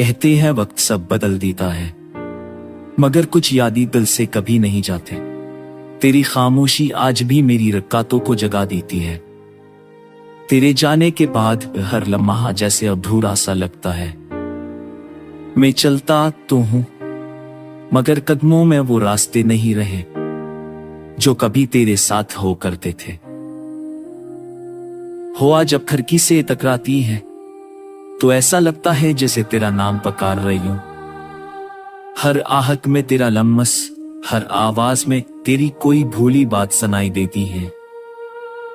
कहते हैं वक्त सब बदल देता है, मगर कुछ यादें दिल से कभी नहीं जाते। तेरी खामोशी आज भी मेरी रकातों को जगा देती है। तेरे जाने के बाद हर लम्हा जैसे अधूरा सा लगता है। मैं चलता तो हूं, मगर कदमों में वो रास्ते नहीं रहे जो कभी तेरे साथ हो करते थे। हवा जब खिड़की से टकराती है तो ऐसा लगता है जैसे तेरा नाम पुकार रही हूं। हर आहट में तेरा लम्स, हर आवाज में तेरी कोई भूली बात सुनाई देती है।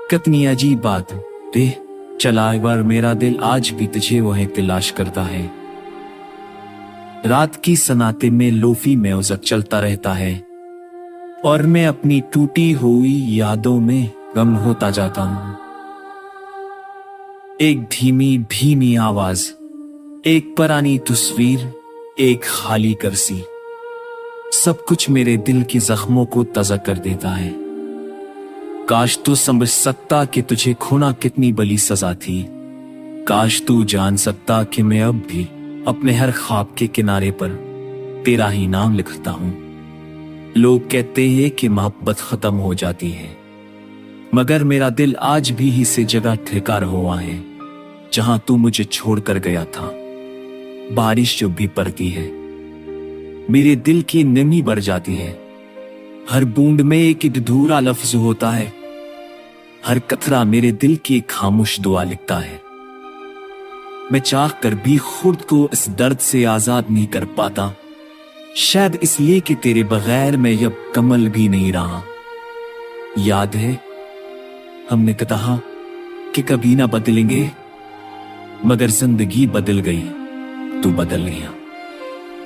कितनी अजीब बात दे चला बार मेरा दिल आज भी तुझे वह तलाश करता है। रात की सन्नाटे में लोफी म्यूजिक चलता रहता है और मैं अपनी टूटी हुई यादों में गम होता जाता हूं। एक धीमी धीमी आवाज, एक पुरानी तस्वीर, एक खाली कुर्सी, सब कुछ मेरे दिल के जख्मों को ताजा कर देता है। काश तू समझ सकता कि तुझे खोना कितनी बड़ी सजा थी। काश तू जान सकता कि मैं अब भी अपने हर ख्वाब के किनारे पर तेरा ही नाम लिखता हूं। लोग कहते हैं कि मोहब्बत खत्म हो जाती है, मगर मेरा दिल आज भी इसी जगह ठिकार हुआ है जहां तू मुझे छोड़कर गया था। बारिश जो भी पड़ती है मेरे दिल की नमी बढ़ जाती है। हर बूंद में एक अधूरा लफ्ज होता है, हर कतरा मेरे दिल की एक खामोश दुआ लिखता है। मैं चाह कर भी खुद को इस दर्द से आजाद नहीं कर पाता, शायद इसलिए कि तेरे बगैर मैं अब कमल भी नहीं रहा। याद है हमने कहा कि कभी ना बदलेंगे, मगर जिंदगी बदल गई, तू बदल गया।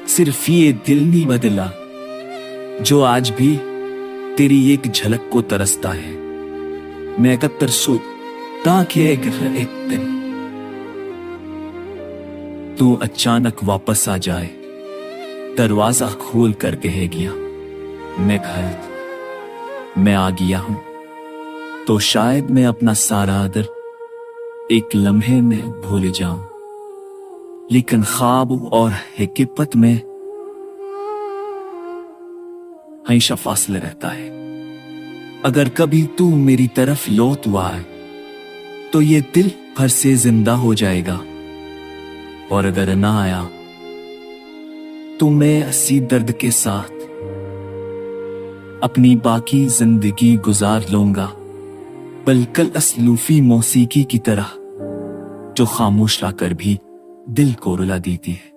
सिर्फ ये दिल नहीं बदला जो आज भी तेरी एक झलक को तरसता है। मैं कतर सोचता कि एक दिन तू अचानक वापस आ जाए, दरवाजा खोल कर कह गया मैं आ गया हूं, तो शायद मैं अपना सारा आदर एक लम्हे में भूल जाऊं। लेकिन ख्वाब और हकीकत में हमेशा फासला रहता है। अगर कभी तू मेरी तरफ लौट आए तो ये दिल फिर से जिंदा हो जाएगा, और अगर ना आया तो मैं इसी दर्द के साथ अपनी बाकी जिंदगी गुजार लूंगा, बल्कि असलूफी मौसीकी की तरह जो खामोश रहकर भी दिल को रुला देती है।